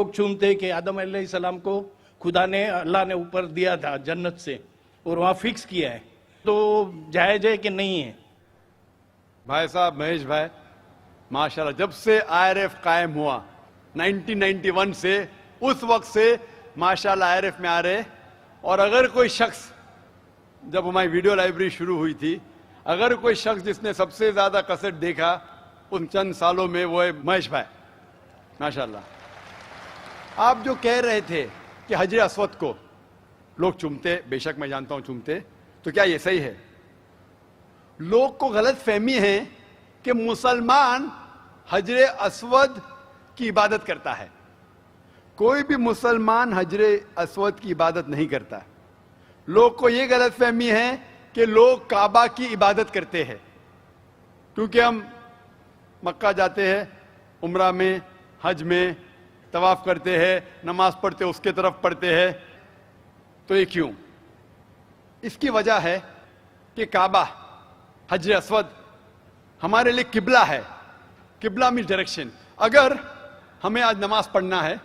लोग चूमते कि आदम अलैहिस्सलाम को खुदा ने अल्लाह ने ऊपर दिया था जन्नत से और वहाँ फिक्स किया है, तो जायज है कि नहीं है? भाई साहब महेश भाई, माशाल्लाह जब से आईआरएफ कायम हुआ 1991 से, उस वक्त से माशाल्लाह आईआरएफ में आ रहे। और अगर कोई शख्स, जब हमारी वीडियो लाइब्रेरी शुरू हुई थी, अगर कोई शख्स जिसने सबसे ज्यादा कसट देखा उन चंद सालों में, वो है महेश भाई माशाल्लाह। आप जो कह रहे थे कि हजर अस्वद को लोग चूमते, बेशक मैं जानता हूं चूमते, तो क्या ये सही है? लोग को गलत फहमी है कि मुसलमान हजर अस्वद की इबादत करता है। कोई भी मुसलमान हजर अस्वद की इबादत नहीं करता। लोग को ये गलत फहमी है कि लोग काबा की इबादत करते हैं, क्योंकि हम मक्का जाते हैं, उम्रा में, हज में तवाफ करते हैं, नमाज पढ़ते उसके तरफ पढ़ते हैं। तो ये क्यों? इसकी वजह है कि काबा, हजर अस्वद हमारे लिए किबला है। किबला मीन्स डायरेक्शन। अगर हमें आज नमाज पढ़ना है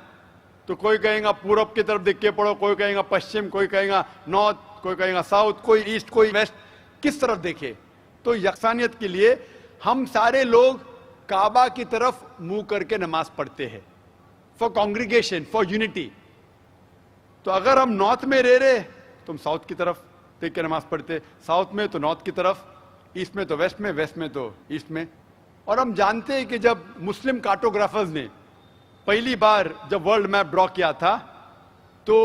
तो कोई कहेगा पूरब की तरफ देख के पढ़ो, कोई कहेगा पश्चिम, कोई कहेगा नॉर्थ, कोई कहेगा साउथ, कोई ईस्ट, कोई वेस्ट, किस तरफ देखे? तो यकसानियत के लिए हम सारे लोग काबा की तरफ मुंह करके नमाज पढ़ते हैं, फॉर कॉन्ग्रीगेशन, फॉर यूनिटी। तो अगर हम नॉर्थ में रह रहे तो हम साउथ की तरफ देख के नमाज पढ़ते, साउथ में तो नॉर्थ की तरफ, ईस्ट में तो वेस्ट में, वेस्ट में तो ईस्ट में। और हम जानते हैं कि जब मुस्लिम कार्टोग्राफर्स ने पहली बार जब वर्ल्ड मैप ड्रॉ किया था तो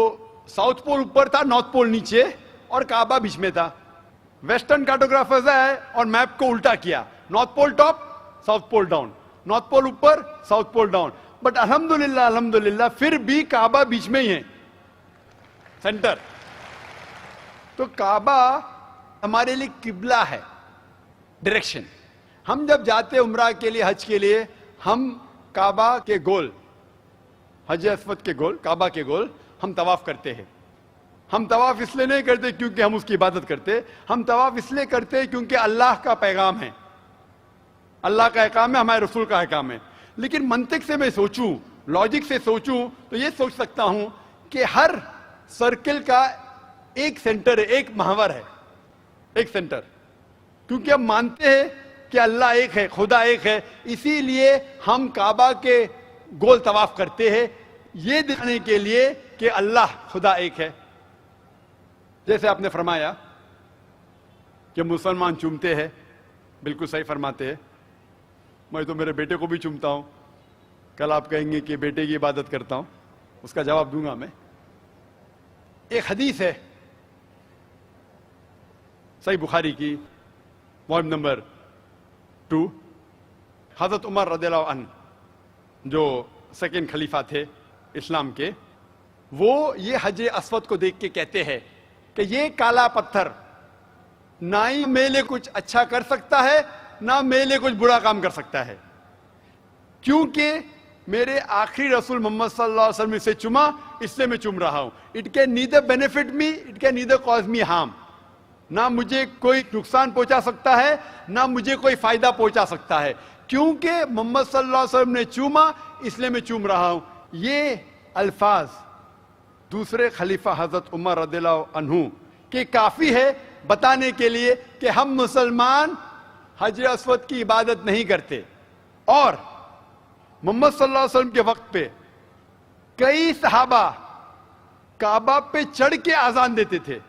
साउथ पोल ऊपर था, नॉर्थ पोल नीचे और काबा बीच में था। वेस्टर्न कार्टोग्राफर्स आए और मैप को उल्टा किया, north pole top, south pole down, north pole ऊपर, साउथ पोल डाउन। बट अल्हम्दुलिल्लाह अल्हम्दुलिल्लाह फिर भी काबा बीच में ही है, सेंटर। तो काबा हमारे लिए किबला है, डायरेक्शन। हम जब जाते हैं उम्रा के लिए, हज के लिए, हम काबा के गोल, हज अस्वद के गोल, काबा के गोल हम तवाफ करते हैं। हम तवाफ इसलिए नहीं करते क्योंकि हम उसकी इबादत करते, हम तवाफ इसलिए करते हैं क्योंकि अल्लाह का पैगाम है, अल्लाह का अहकाम है, हमारे रसूल का अहकाम है। लेकिन मंतिक से मैं सोचूं, लॉजिक से सोचूं, तो ये सोच सकता हूं कि हर सर्किल का एक सेंटर है, एक महवर है, एक सेंटर। क्योंकि हम मानते हैं कि अल्लाह एक है, खुदा एक है, इसीलिए हम काबा के गोल तवाफ करते हैं, ये दिखाने के लिए कि अल्लाह खुदा एक है। जैसे आपने फरमाया कि मुसलमान चूमते हैं, बिल्कुल सही फरमाते हैं। मैं तो मेरे बेटे को भी चूमता हूं। कल आप कहेंगे कि बेटे की इबादत करता हूं, उसका जवाब दूंगा मैं। एक हदीस है सही बुखारी की, वॉल्यूम नंबर 2, हजरत उमर रज़ियल्लाहु अन्हु जो सेकंड खलीफा थे इस्लाम के, वो ये हजर अस्वद को देख के कहते हैं कि ये काला पत्थर ना ही मेरे लिए कुछ अच्छा कर सकता है, ना मेरे लिए कुछ बुरा काम कर सकता है, क्योंकि मेरे आखिरी रसूल मोहम्मद सल्लल्लाहु अलैहि वसल्लम से चुमा, इसलिए मैं चुम रहा हूं। It can neither benefit me, it can neither cause me harm. ना मुझे कोई नुकसान पहुंचा सकता है, ना मुझे कोई फायदा पहुंचा सकता है, क्योंकि मोहम्मद सल्लल्लाहु अलैहि वसल्लम ने चूमा, इसलिए मैं चूम रहा हूं। ये अल्फाज दूसरे खलीफा हजरत उमर रज़ियल्लाहु अन्हु के काफी है बताने के लिए कि हम मुसलमान हजर अस्वद की इबादत नहीं करते। और मोहम्मद सल्लल्लाहु अलैहि वसल्लम के वक्त पे कई सहाबा काबा पे चढ़ के आजान देते थे।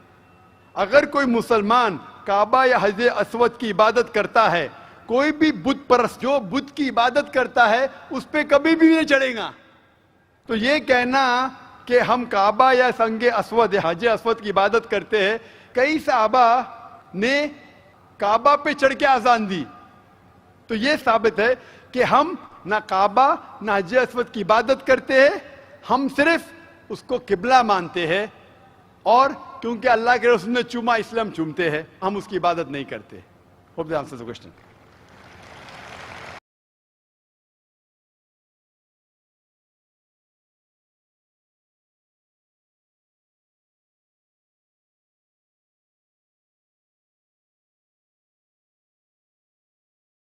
अगर कोई मुसलमान काबा या हजर अस्वद की इबादत करता है, कोई भी बुत परस्त जो बुत की इबादत करता है उस पे कभी भी नहीं चढ़ेगा। तो ये कहना कि हम काबा या संगे अस्वद या हजर अस्वद की इबादत करते हैं, कई सहाबा ने काबा पे चढ़ के आजान दी, तो ये साबित है कि हम ना काबा ना हजर अस्वद की इबादत करते हैं, हम सिर्फ उसको किबला मानते हैं। और क्योंकि अल्लाह के रसूल ने चूमा इसलिए हम चूमते हैं, हम उसकी इबादत नहीं करते। Hope that answers the question.